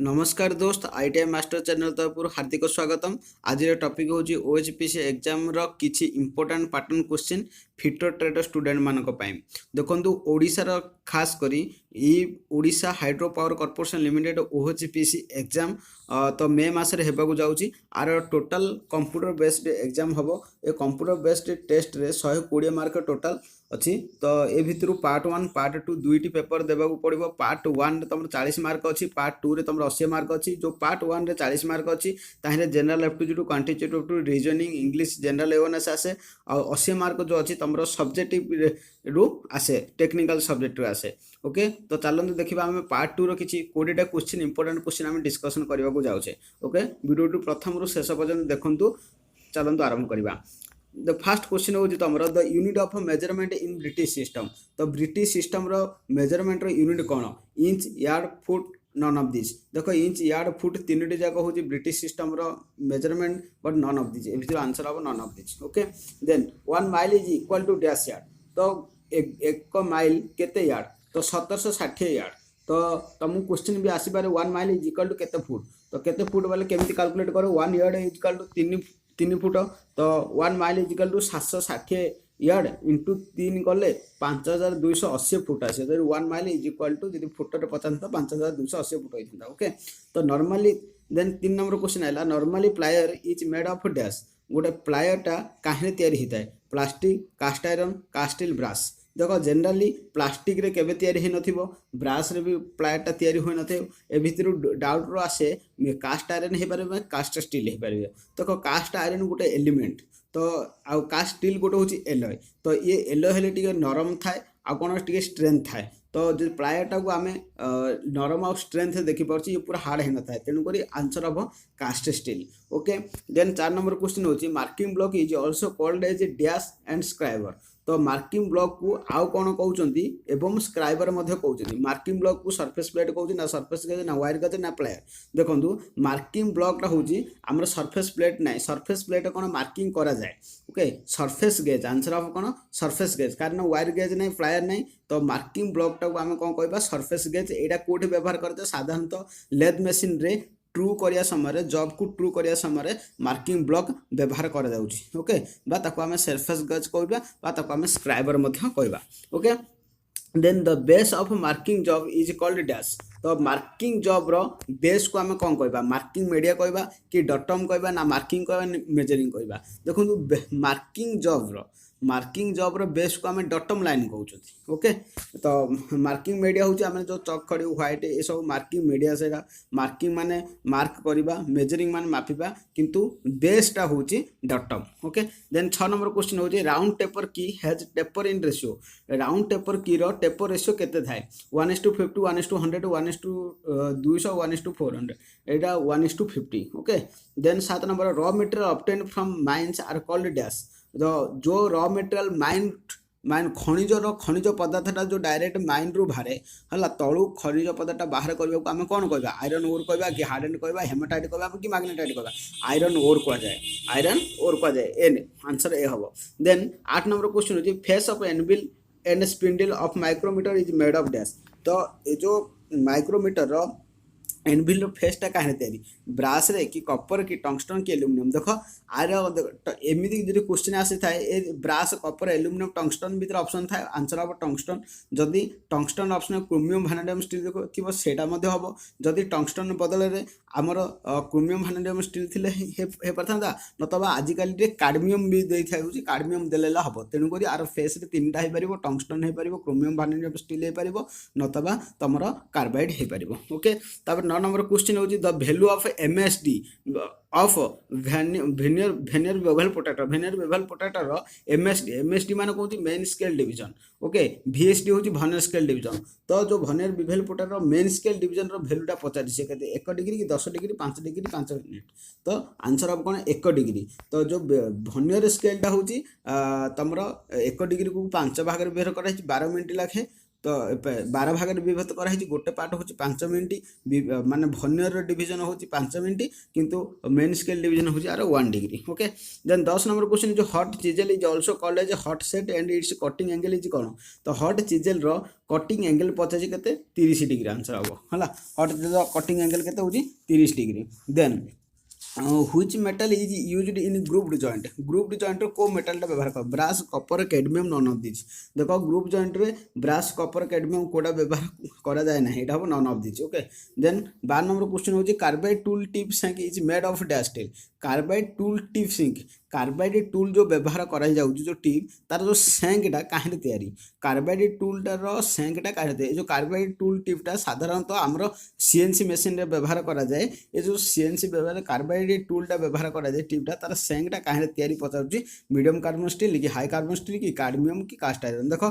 नमस्कार दोस्त ITI master channel तरफ हार्दिक स्वागतम। आज टॉपिक हूँ ओएचपीसी एग्जाम रो किछि important pattern question fitter trade student मानक पई देखंतु ओडिसा रो खास करी ई Odisha hydro power corporation limited OHPC exam तो मे मास रे हेबाकू जाउची। आर टोटल कंप्यूटर बेस्ड एग्जाम हबो। ए कंप्यूटर बेस्ड टेस्ट रे 120 मार्क टोटल अच्छी। तो ए भितर पार्ट 1 पार्ट 2 दुईटी पेपर देवाक पड़ो। पार्ट 1 तुम 40 मार्क अच्छी, पार्ट 2 रे तुम 80 मार्क अच्छी। जो पार्ट 1 रे 40 मार्क अच्छी ताहिरे general aptitude, quantitative aptitude, reasoning, English general awareness आसे। और 80 मार्क जो अच्छी तुम सब्जेक्टिव रु आसे, टेक्निकल सब्जेक्ट रु आसे। ओके, तो चलते देखा आम पार्ट 2 रही 20टा क्वेश्चन इंपोर्टेंट क्वेश्चन आम डिस्कसन करने जाऊे। ओके, वीडियो प्रथम रु शेष पर्यंत देखु। चलते आरंभ करवा। द फर्स्ट क्वेश्चन हो तुम the unit of measurement in British system. तो ब्रिटिश सिस्टम रो मेजरमेंट रो यूनिट कौन? Inch, yard, foot, none of this. देखो इंच, यार्ड, फुट तीन जाक हूँ ब्रिटिश सिस्टम रो measurement, but none of this. ए आंसर हम none of this. Okay, then 1 mile is equal to dash yard. तो एक माइल केते यार्ड? तो 1760 यार्ड। तो तुमको क्वेश्चन भी आसपारे 1 माइल इज इक्वल टू केते फुट। तो केते फुट वाले केमती कैलकुलेट करो? 1 yard is equal to 3 foot. तो 1 mile is equal to 760 yard into 3 कले 5280 फुट आसे। तो 1 माइल इज इक्वल टू जी फुट पचास 5280 फुट होता। ओके, तो नॉर्मली देन 3 नंबर क्वेश्चन है normally plier is made of dash. गोटे प्लायरटा कहीं तैयारी होता है? Plastic, cast iron, cast steel, brass. देखो जनरली प्लास्टिक रे केबे तैयारी हो नथिबो, ब्रास रे भी प्लायरटा तैयारी हो नथिबो। ए भितर डाउट रो आसे कास्ट आयरन हे पारे, कास्ट स्टील हे पारे। देखो कास्ट आयरन गोटे एलिमेंट, तो आउ कास्ट स्टील गोटे होची एलॉय। तो ये एलॉय हेले टिके नरम थाए, आ कोन टिके स्ट्रेंथ थाए। तो जो प्लायरटा को आम नरम आ स्ट्रेंथ देखी पार्टी, ये पूरा हार्ड है ना। तेणुक आंसर हम cast steel. Okay, then 4 number question होची marking block is also called as dash and scriber. तो मार्किंग ब्लॉक को आउ कौन कहते एवं स्क्राइबर कहते? मार्किंग ब्लॉक को सरफेस प्लेट कहते ना सरफेस गेज ना वायर गेज ना प्लायर। देखो मार्किंग ब्लॉकटा हूँ आम सरफेस प्लेट ना। सरफेस प्लेट कौन मार्किंग करा जाए? Okay, surface gauge answer of कौन? सरफेस गेज, कारण वायर गेज ना प्लायर ना। तो मार्किंग ब्लॉकटा को आम कौन कह? Surface gauge. यहाँ कौट व्यवहार करते? साधारणतः लेथ मशीन रे ट्रू करिया समय, जॉब को ट्रू करिया समय मार्किंग ब्लॉक व्यवहार करा जाउची। ओके, बा ताको आमे सरफेस गेज कहबा, बा ताको आमे स्क्राइबर मध्य कहबा। Okay, then the base of marking job is called dash. तो मार्किंग जॉब रो बेस को आमे कौन कहबा? मार्किंग मीडिया कहबा कि डॉटम कहबा ना मार्किंग कहबा मेजरिंग कहबा? देखो मार्किंग जॉब रो बेस को आमे डॉटम लाइन कहउछथि। ओके, तो मार्किंग मीडिया होची आमे जो चक खड़ी व्हाइट ए सब मार्किंग मीडिया सेगा। मार्किंग माने मार्क करबा, मेजरिंग माने मापिबा, किंतु बेसटा होची datum. Okay, then 6 number question होची round taper key has taper in ratio. Round taper key रो टेपर रेशियो केते थाए? 1:50, 1:100, 1:200, 1:400। एटा 1:50। Okay, then 7 number raw material obtained from mines are called dash. जो रॉ मटेरियल माइन खनिज पदार्थटा जो direct mine रु बाहर है तलू खनिज पदार्थ बाहर करने को आम कौन कह? आयरन ओर कह कि हार्डेन कह, हेमाटाइट कह कि मैग्नेटाइट कह? आयरन ओर कहुए, आयरन ओर कहुए। एन आंसर ए हम। देन 8 नंबर क्वेश्चन होची face of anvil and spindle of micrometer is made of dash. तो ये जो माइक्रोमीटर रो एनविल फेसटा कहीं तैयारी? ब्रास रे कि कपर कि टंगस्टन कि एल्युमिनियम? देखो आर एमती जो क्वेश्चन आसी थाए ब्रास, कपर, एल्युमिनियम, टंगस्टन भीतर ऑप्शन थाए, आंसर हम टंगस्टन। जदि टंगस्टन ऑप्शन क्रोमियम भानेडियम स्टील थी सेटा हम। जदि टंगस्टन बदल में आमर क्रोमियम भानेडियम स्टील थिले हे पारथांता, नतबा आजिकल काडमियम भी दे थाउची, काडमियम देले हम। तेणुक आर फेस रे 3टा हो पार, टंगस्टन हो पार, क्रोमियम भानेडियम स्टील हो पार, नतबा तुमर कार्बाइड हो पार। ओके, तापर 9 नंबर क्वेश्चन होची the value of MSD of vernier bevel potato. Vernier bevel potato row MSD माने कहूँ main scale division. Okay, VSD होची वर्नियर स्केल डिवीजन। तो जो vernier bevel potato main scale division रो वैल्यूटा पचारि से केते? 1 डिग्री कि 10 डिग्री, 5 डिग्री, 5 मिनिट। तो answer of कौन? 1 डिग्री। तो जो वर्नियर स्केलटा होची तमरो 1 डिग्री को 5 भाग रे व्यवहार करा 12 मिनिट लाखे। तो 12 भाग में विभक्त कराई गोटे पार्ट हूँ 5 मिनट माने भर्नियर डिवीजन हूँ 5 मिनट किंतु मेन स्केल डिवीजन हूँ यार 1 degree okay. Then 10 number question जो hot chisel is also called as hot set and its cutting angle is कौन। तो हट चिजेल रो कटिंग एंगल पचास के 30 डिग्री आंसर हम है। हट चिजेल कटिंग एंगल के 30 degree. Then which metal is used in grouped joint। grouped joint को मेटल व्यवहार कर brass copper cadmium none of this. देखो ग्रुप जॉइंट रे ब्रास कपर कैडमियम कोडा व्यवहार करा जाए ना एटा हम none of this okay. Then 12 number question होची carbide tool tip shank is made of dash steel. Carbide tool tip shank carbide tool जो व्यवहार करा जाउची जो टिप तार जो सेंकटा काहे तैयारी कार्बाइड टूलटा रो सेंकटा काहे तैयारी जो कार्बाइड टूल टिपटा साधारणतः हमरो सीएनसी मशीन रे व्यवहार करा जाए। ये जो सीएनसी व्यवहार कार्बाइड टूलटा व्यवहार करा जाए टिपटा तार सेंकटा काहे तैयारी पचाउची मीडियम कार्बन स्टील कि हाई कार्बन स्टील कि कैडमियम कि कास्ट आयरन। देखो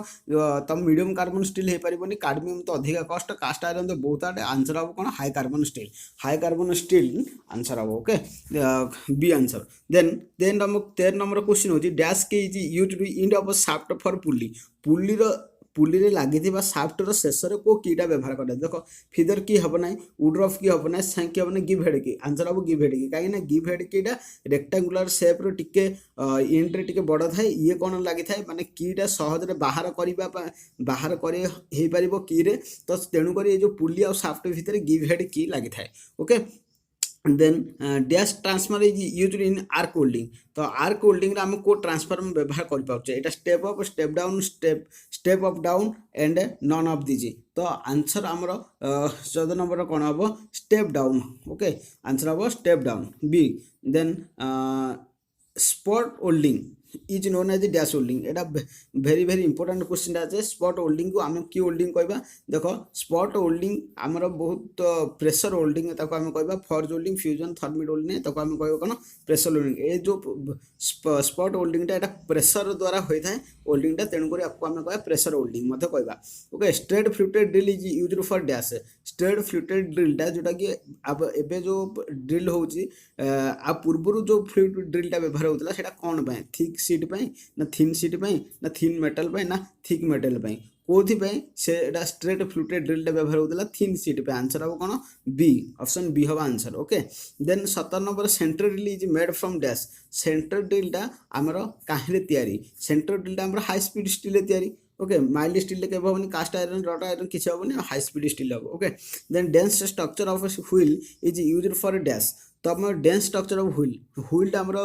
तुम मीडियम कार्बन स्टील हो पारिबनी कैडमियम तो अधिक कष्ट कास्ट आयरन तो बहुत आटे आंसर हम कौन high carbon steel. High carbon steel answer हम okay B answer. Then 13 number question होची dash key is used in of shaft for pulley. Pulley रे लगी साफ्टर शेष को कीटा व्यवहार कर देख फिदर की हम ना वुड्रफ की हम ना सैंक की हम ना गिव हेड की आंसर हम गिव हेड की कहीं गिव हेड कीटा रेक्टांगुलर सेप टिके एंड रे टिके बड़ थाए ये कौन लगी थाए माने कीटा सहज बाहर बाहर कर की रे तो तेणुक ये जो पुली और साफ्ट भितर गिव हेड की लगी थाए okay. Then dash transfer is used in arc welding. तो आर्क वेल्डिंग आम को ट्रांसफॉर्म व्यवहार कर पाचे एटा step up step down step up down and none of this. तो आंसर आमर 14 नंबर कौन हम स्टेप डाउन ओके आंसर हम स्टेप डाउन बी। देन spot welding is known as dash welding एटा भेरी भेरी इंपोर्टेंट क्वेश्चन अच्छे। Spot welding को आम कि वेल्डिंग कहबा देख स्पॉट वेल्डिंग आमर बहुत प्रेशर वेल्डिंग ताको आम कहबा forge welding fusion thermit welding ताको आम कहबा कोन प्रेशर वेल्डिंग। ए जो स्पॉट वेल्डिंगटा एटा प्रेशर द्वारा होता है वेल्डिंगटा तेणुक आपको आम कहबा प्रेशर वेल्डिंग मत कहबा okay. Straight fluted drill is used for dash. Straight fluted ड्रिलटा जोटा कि अब एबे जो ड्रिल होची आ पूर्व जो फ्लूट ड्रिलटा व्यवहार होता है कौन पाए थिक सीट पाई ना थिन सीट पाई ना थिन मेटल पाई ना थिक मेटल पाई कोथि पाई से स्ट्रेट फ्लूटेड ड्रिलटा व्यवहार होता थिन सीट पे आंसर हम कौन बी ऑप्शन बी हम answer okay. Then 17 number centre drill is made from dash. Centre ड्रिलटा आमर काहे तैयारी सेंटर ड्रिलटा आमर हाई स्पीड स्टील तैयारी ओके। माइल्ड स्टील के हेनी कास्ट आयरन रड आयरन किसी हेनी हाई स्पीड स्टील हम okay. Then dense structure of wheel is used for dash. तो आम डेंस स्ट्रक्चर ऑफ व्हील आमर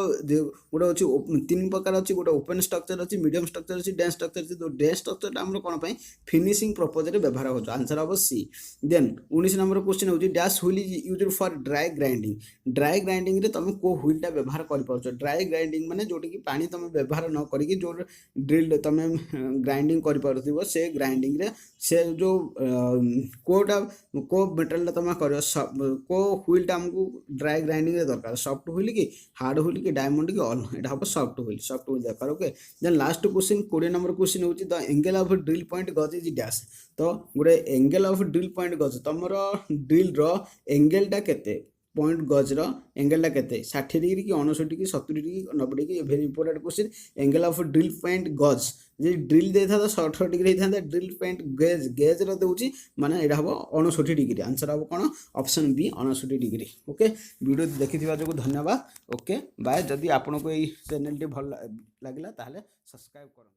गोटे अच्छी 3 प्रकार अच्छी गोटे ओपन स्ट्रक्चर अच्छी मीडियम स्ट्रक्चर अच्छी डेंस स्ट्रक्चर अच्छी। तो डेंस स्ट्रक्चर आम कौन पाई फिनिशिंग पर्पज रे व्यवहार हो आंसर हम सी। देन 19 नंबर क्वेश्चन होची dash wheel is used for dry grinding. Dry grinding रे तुम को व्हीलटा व्यवहार कर पाउछ। ड्राई ग्राइंडिंग माने जोटी की पानी तुम व्यवहार न करिक जो ड्रिल तुम ग्राइंडिंग कर पारुथिबो से ग्राइंडिंग रे से जो कोटा को मेटल तुम कर को व्हीलटा हमको ड्राई ग्राइंडिंग रे दरकार सॉफ्ट व्हील कि हार्ड व्हील कि डायमंड कि ऑल एटा हम सॉफ्ट व्हील दरकार okay. Then last question 20 number question होची the angle of drill point गज इज डैश। तो गोटे एंगल ऑफ ड्रिल पॉइंट गज तुमर ड्रिल रो एंगलटा केते पॉइंट गजर एंगलटा केते 60 डिग्री कि 59 कि 70 डिग्री कि 90 degree very important question. Angle of drill point गज जे ड्रिल देता 18 डिग्री होता ड्रिल पॉइंट गेज रोचे माने एटा हम 59 डिग्री आंसर हम कौन option B 59 degree okay. Video देखि जो धन्यवाद ओके बाय। जदि आपको ये चैनल भल लगे सब्सक्राइब करें।